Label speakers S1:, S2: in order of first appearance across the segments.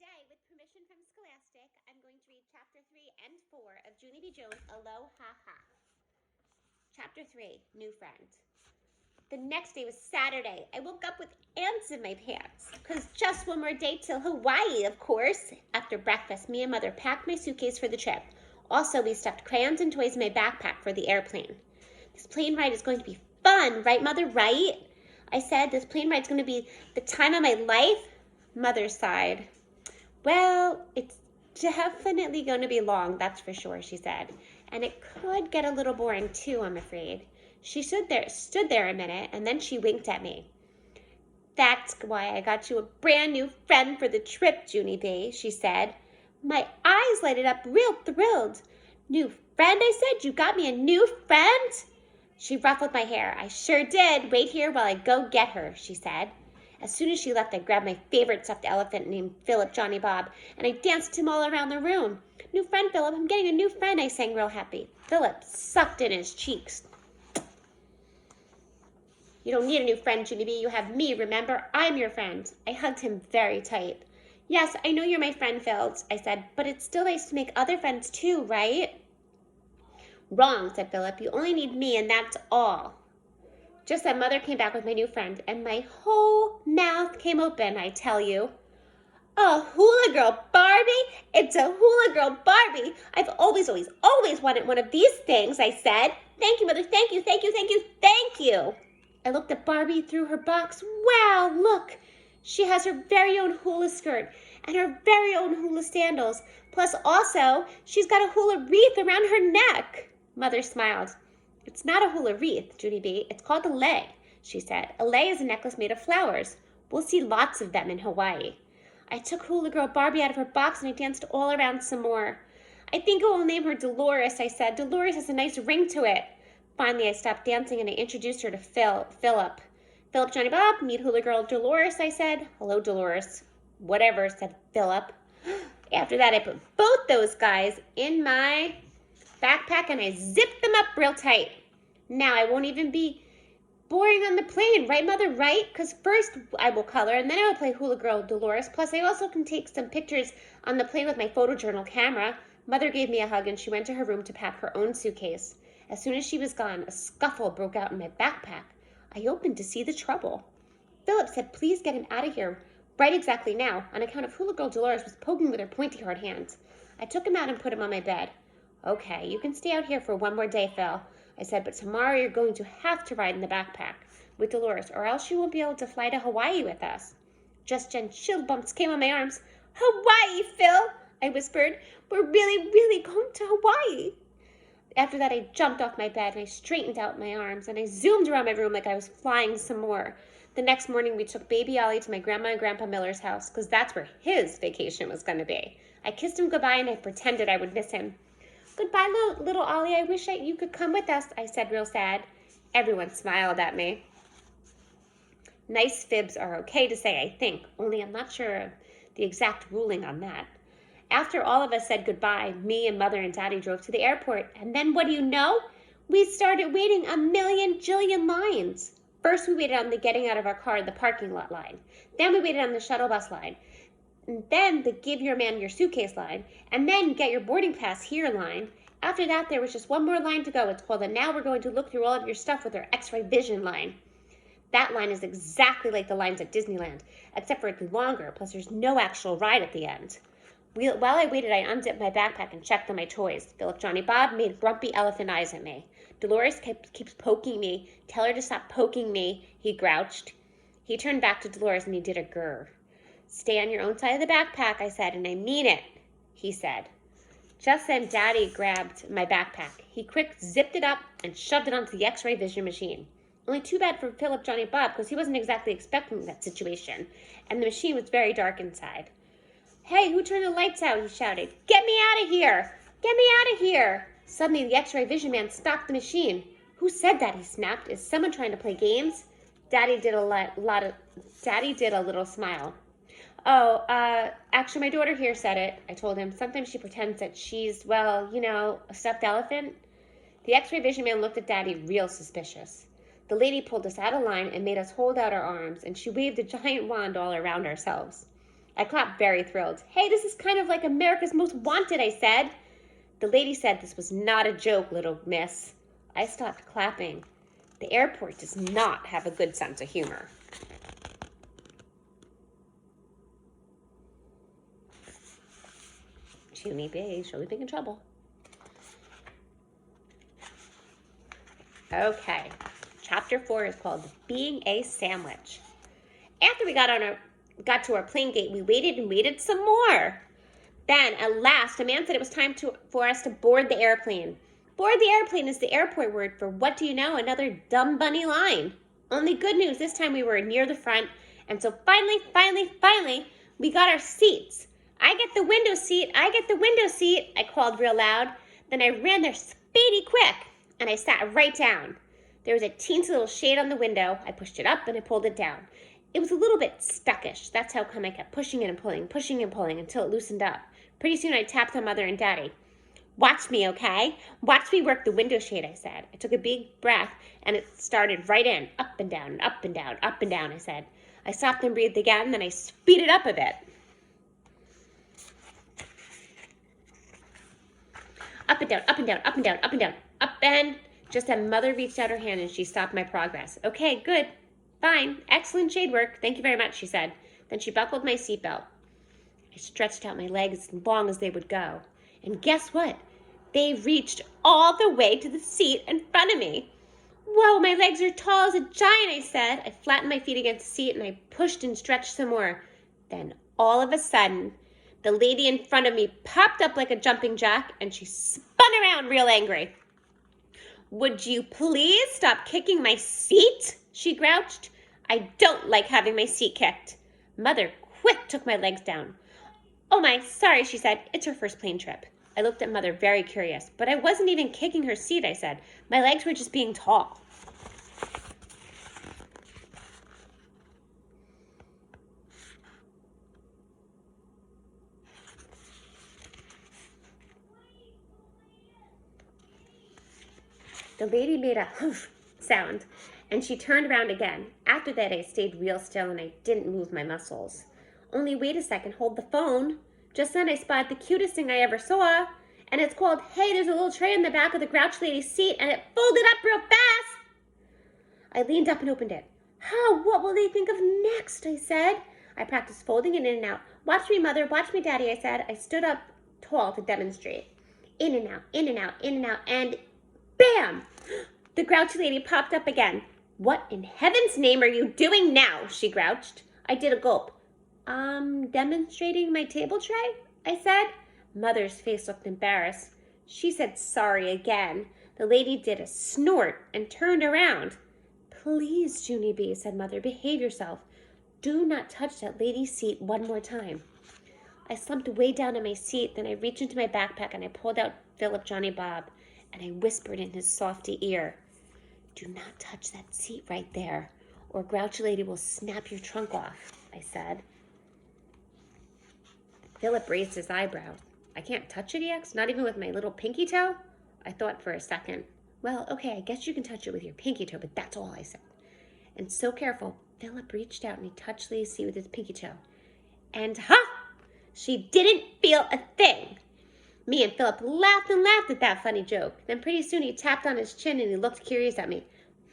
S1: Today, with permission from Scholastic, I'm going to read Chapter 3 and 4 of Junie B. Jones' Aloha Ha. Chapter 3, New Friend. The next day was Saturday. I woke up with ants in my pants, because just one more day till Hawaii, of course. After breakfast, me and Mother packed my suitcase for the trip. Also, we stuffed crayons and toys in my backpack for the airplane. This plane ride is going to be fun, right, Mother, right? I said, this plane ride is going to be the time of my life. Mother sighed. Well, it's definitely going to be long, that's for sure, she said. And it could get a little boring too, I'm afraid. She stood there a minute, and then she winked at me. That's why I got you a brand new friend for the trip, Junie B., she said. My eyes lighted up real thrilled. New friend, I said? You got me a new friend? She ruffled my hair. I sure did. Wait here while I go get her, she said. As soon as she left, I grabbed my favorite stuffed elephant named Philip Johnny Bob, and I danced him all around the room. New friend, Philip. I'm getting a new friend, I sang real happy. Philip sucked in his cheeks. You don't need a new friend, Junie B. You have me, remember? I'm your friend. I hugged him very tight. Yes, I know you're my friend, Phil, I said, but it's still nice to make other friends too, right? Wrong, said Philip. You only need me, and that's all. Just then, Mother came back with my new friend, and my whole mouth came open, I tell you. A hula girl Barbie? It's a hula girl Barbie. I've always wanted one of these things, I said. Thank you, Mother. Thank you, thank you, thank you, thank you. I looked at Barbie through her box. Wow, look. She has her very own hula skirt and her very own hula sandals. Plus, also, she's got a hula wreath around her neck. Mother smiled. It's not a hula wreath, Junie B. It's called a lei, she said. A lei is a necklace made of flowers. We'll see lots of them in Hawaii. I took hula girl Barbie out of her box and I danced all around some more. I think I will name her Dolores, I said. Dolores has a nice ring to it. Finally, I stopped dancing and I introduced her to Philip. Philip Johnny Bob, meet hula girl Dolores, I said. Hello, Dolores. Whatever, said Philip. After that, I put both those guys in my backpack and I zipped them up real tight. Now I won't even be boring on the plane, right, Mother, right? Because first I will color and then I will play hula girl Dolores. Plus I also can take some pictures on the plane with my photojournal camera. Mother gave me a hug and she went to her room to pack her own suitcase. As soon as she was gone, a scuffle broke out in my backpack. I opened to see the trouble. Philip said, please get him out of here right exactly now, on account of hula girl Dolores was poking with her pointy hard hands. I took him out and put him on my bed. Okay, you can stay out here for one more day, Phil, I said, but tomorrow you're going to have to ride in the backpack with Dolores, or else you won't be able to fly to Hawaii with us. Just then, chill bumps came on my arms. Hawaii, Phil, I whispered. We're really going to Hawaii. After that, I jumped off my bed and I straightened out my arms and I zoomed around my room like I was flying some more. The next morning, we took baby Ollie to my grandma and grandpa Miller's house because that's where his vacation was going to be. I kissed him goodbye and I pretended I would miss him. Goodbye, little Ollie. I wish you could come with us, I said real sad. Everyone smiled at me. Nice fibs are okay to say, I think, only I'm not sure of the exact ruling on that. After all of us said goodbye, me and Mother and Daddy drove to the airport, and then what do you know? We started waiting a million jillion lines. First, we waited on the getting out of our car in the parking lot line. Then we waited on the shuttle bus line. And then the give your man your suitcase line. And then get your boarding pass here line. After that, there was just one more line to go. It's called the now we're going to look through all of your stuff with our X-ray vision line. That line is exactly like the lines at Disneyland, except for it's longer, plus there's no actual ride at the end. While I waited, I unzipped my backpack and checked on my toys. Philip Johnny Bob made grumpy elephant eyes at me. Dolores keeps poking me. Tell her to stop poking me, he grouched. He turned back to Dolores and he did a grr. Stay on your own side of the backpack, I said, and I mean it, he said. Just then, Daddy grabbed my backpack. He quick zipped it up and shoved it onto the X-ray vision machine. Only too bad for Philip Johnny Bob because he wasn't exactly expecting that situation, and the machine was very dark inside. Hey, who turned the lights out? He shouted. Get me out of here! Get me out of here! Suddenly, the X-ray vision man stopped the machine. Who said that? He snapped. Is someone trying to play games? Daddy did a little smile. Oh, actually, my daughter here said it, I told him. Sometimes she pretends that she's, well, a stuffed elephant. The X-ray vision man looked at Daddy real suspicious. The lady pulled us out of line and made us hold out our arms, and she waved a giant wand all around ourselves. I clapped, very thrilled. Hey, this is kind of like America's Most Wanted, I said. The lady said this was not a joke, little miss. I stopped clapping. The airport does not have a good sense of humor. Junie B, she'll be big in trouble. Okay, chapter 4 is called Being a Sandwich. After we got to our plane gate, we waited and waited some more. Then, at last, a man said it was time for us to board the airplane. Board the airplane is the airport word for, what do you know, another dumb bunny line. Only good news, this time we were near the front, and so finally, we got our seats. I get the window seat, I called real loud. Then I ran there speedy quick, and I sat right down. There was a teensy little shade on the window. I pushed it up and I pulled it down. It was a little bit stuckish. That's how come I kept pushing and pulling until it loosened up. Pretty soon I tapped on Mother and Daddy. Watch me, okay? Watch me work the window shade, I said. I took a big breath and it started right in. Up and down, up and down, up and down, I said. I stopped and breathed again, then I speeded up a bit. Up and down, up and down, up and down, up and down, up and... Just then Mother reached out her hand and she stopped my progress. Okay, good. Fine. Excellent shade work. Thank you very much, she said. Then she buckled my seatbelt. I stretched out my legs as long as they would go. And guess what? They reached all the way to the seat in front of me. Whoa, my legs are tall as a giant, I said. I flattened my feet against the seat and I pushed and stretched some more. Then all of a sudden, the lady in front of me popped up like a jumping jack and she spun around real angry. Would you please stop kicking my seat? She grouched. I don't like having my seat kicked. Mother quick took my legs down. Oh my, sorry, she said. It's her first plane trip. I looked at Mother very curious, but I wasn't even kicking her seat, I said. My legs were just being tall. The lady made a hoof sound, and she turned around again. After that, I stayed real still, and I didn't move my muscles. Only wait a second, hold the phone. Just then, I spotted the cutest thing I ever saw, and it's called, Hey, there's a little tray in the back of the grouch lady's seat, and it folded up real fast. I leaned up and opened it. How? What will they think of next? I said. I practiced folding it in and out. Watch me, Mother. Watch me, Daddy, I said. I stood up tall to demonstrate. In and out, in and out, in and out, and bam! The grouchy lady popped up again. What in heaven's name are you doing now? She grouched. I did a gulp. Demonstrating my table tray? I said. Mother's face looked embarrassed. She said sorry again. The lady did a snort and turned around. Please, Junie B, said Mother, behave yourself. Do not touch that lady's seat one more time. I slumped way down in my seat, then I reached into my backpack and I pulled out Philip Johnny Bob, and I whispered in his softy ear, Do not touch that seat right there, or Grouchy Lady will snap your trunk off, I said. Philip raised his eyebrows. I can't touch it, he asked, not even with my little pinky toe? I thought for a second. Well, okay, I guess you can touch it with your pinky toe, but that's all I said. And so careful, Philip reached out and he touched Lee's seat with his pinky toe. And ha! She didn't feel a thing. Me and Philip laughed and laughed at that funny joke. Then pretty soon he tapped on his chin and he looked curious at me.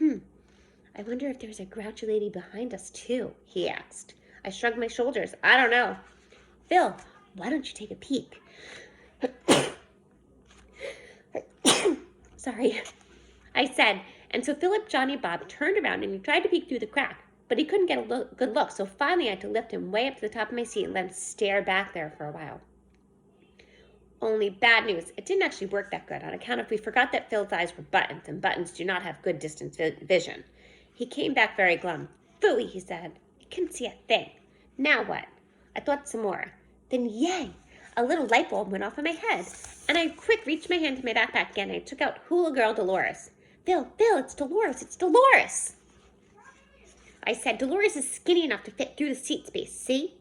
S1: I wonder if there's a grouchy lady behind us too, he asked. I shrugged my shoulders. I don't know. Phil, why don't you take a peek? Sorry, I said. And so Philip Johnny Bob turned around and he tried to peek through the crack, but he couldn't get a good look. So finally I had to lift him way up to the top of my seat and let him stare back there for a while. Only bad news, it didn't actually work that good on account of we forgot that Phil's eyes were buttons, and buttons do not have good distance vision. He came back very glum. Phooey, he said. I couldn't see a thing. Now what? I thought some more. Then yay! A little light bulb went off in my head, and I quick reached my hand to my backpack again, and I took out Hula Girl Dolores. Phil, it's Dolores, it's Dolores! I said, Dolores is skinny enough to fit through the seat space, see?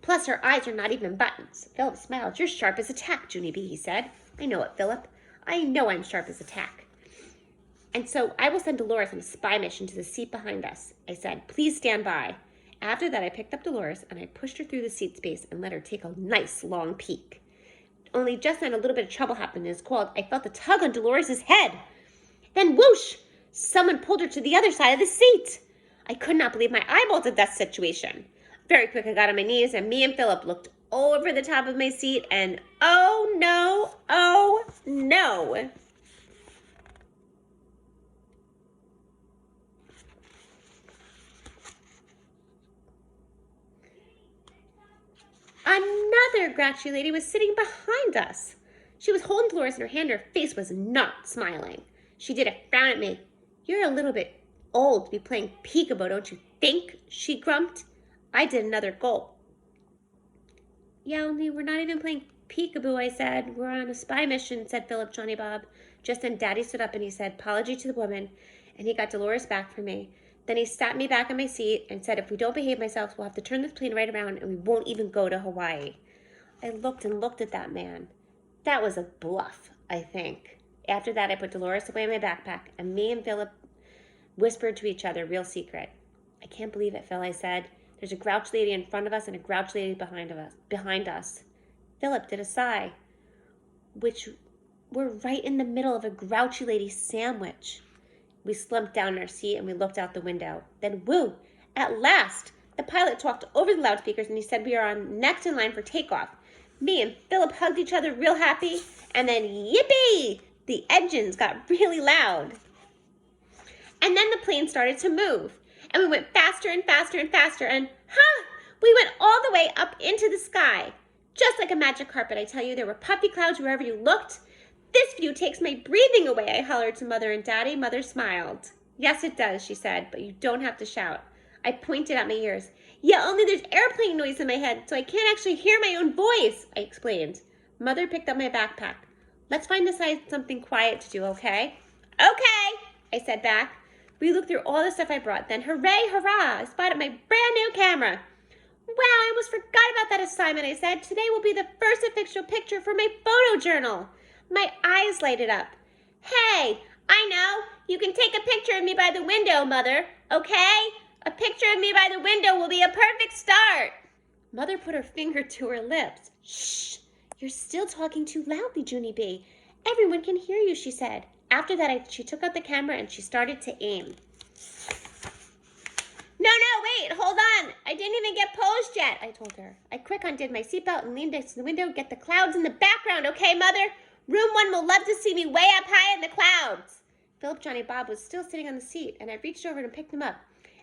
S1: Plus, her eyes are not even buttons. Philip smiled. You're sharp as a tack, Junie B, he said. I know it, Philip. I know I'm sharp as a tack. And so I will send Dolores on a spy mission to the seat behind us. I said, please stand by. After that, I picked up Dolores and I pushed her through the seat space and let her take a nice long peek. Only just then a little bit of trouble happened. As called, I felt a tug on Dolores' head. Then whoosh! Someone pulled her to the other side of the seat. I could not believe my eyeballs at that situation. Very quick, I got on my knees and me and Philip looked over the top of my seat and oh no, oh no. Another grouchy lady was sitting behind us. She was holding Dolores in her hand. Her face was not smiling. She did a frown at me. You're a little bit old to be playing peekaboo, don't you think? She grumped. I did another gulp. Yeah, only we're not even playing peekaboo, I said. We're on a spy mission, said Philip Johnny Bob. Just then Daddy stood up and he said, apology to the woman, and he got Dolores back for me. Then he sat me back in my seat and said, if we don't behave ourselves, we'll have to turn this plane right around and we won't even go to Hawaii. I looked and looked at that man. That was a bluff, I think. After that, I put Dolores away in my backpack, and me and Philip whispered to each other, real secret. I can't believe it, Phil, I said. There's a grouch lady in front of us and a grouch lady behind us. Philip did a sigh, which we're right in the middle of a grouchy lady sandwich. We slumped down in our seat and we looked out the window. Then, woo, at last, the pilot talked over the loudspeakers and he said we are on next in line for takeoff. Me and Philip hugged each other real happy, and then yippee! The engines got really loud. And then the plane started to move, and we went faster and faster and faster, and we went all the way up into the sky. Just like a magic carpet, I tell you, there were puffy clouds wherever you looked. This view takes my breathing away, I hollered to Mother and Daddy. Mother smiled. Yes, it does, she said, but you don't have to shout. I pointed at my ears. Yeah, only there's airplane noise in my head, so I can't actually hear my own voice, I explained. Mother picked up my backpack. Let's find something quiet to do, okay? Okay, I said back. We looked through all the stuff I brought. Then, hooray, hurrah, I spotted my brand new camera. Wow, I almost forgot about that assignment, I said. Today will be the first official picture for my photo journal. My eyes lighted up. Hey, I know. You can take a picture of me by the window, Mother, okay? A picture of me by the window will be a perfect start. Mother put her finger to her lips. Shh, you're still talking too loudly, Junie B. Everyone can hear you, she said. After that, she took out the camera and she started to aim. No, wait, hold on. I didn't even get posed yet, I told her. I quick undid my seatbelt and leaned against the window. Get the clouds in the background, okay, Mother? Room 1 will love to see me way up high in the clouds. Philip Johnny Bob was still sitting on the seat, and I reached over and picked him up.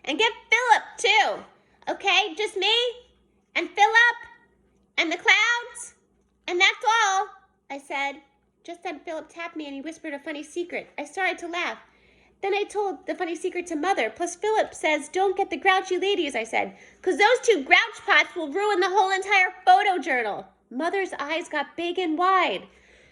S1: And get Philip, too. Okay, just me and Philip and the clouds. And that's all, I said. Just then Philip tapped me and he whispered a funny secret. I started to laugh. Then I told the funny secret to Mother. Plus Philip says, don't get the grouchy ladies, I said, because those 2 grouch pots will ruin the whole entire photo journal. Mother's eyes got big and wide.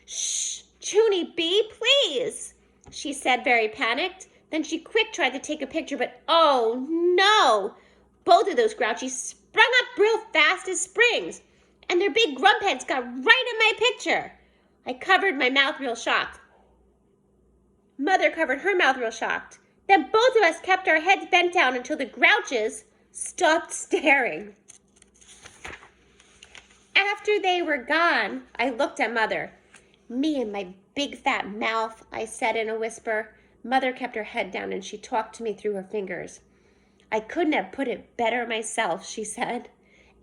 S1: Shh, Junie B, please, she said, very panicked. Then she quick tried to take a picture, but oh no! Both of those grouchies sprung up real fast as springs, and their big grump heads got right in my picture. I covered my mouth real shocked. Mother covered her mouth real shocked. Then both of us kept our heads bent down until the grouches stopped staring. After they were gone, I looked at Mother. Me and my big fat mouth, I said in a whisper. Mother kept her head down and she talked to me through her fingers. I couldn't have put it better myself, she said.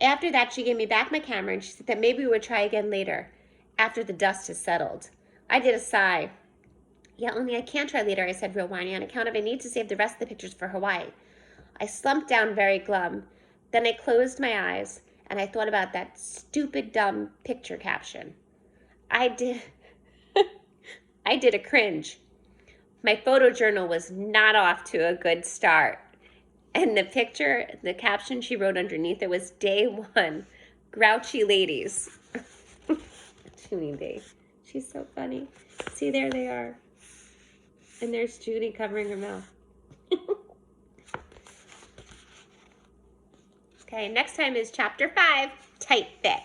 S1: After that, she gave me back my camera and she said that maybe we would try again later, after the dust has settled. I did a sigh. Yeah, only I can't try later, I said real whiny, on account of I need to save the rest of the pictures for Hawaii. I slumped down very glum. Then I closed my eyes and I thought about that stupid, dumb picture caption. I did a cringe. My photo journal was not off to a good start. And the picture, the caption she wrote underneath it was day 1, grouchy ladies. Junie B. She's so funny. See, there they are. And there's Junie covering her mouth. Okay, next time is chapter 5, Tight Fit.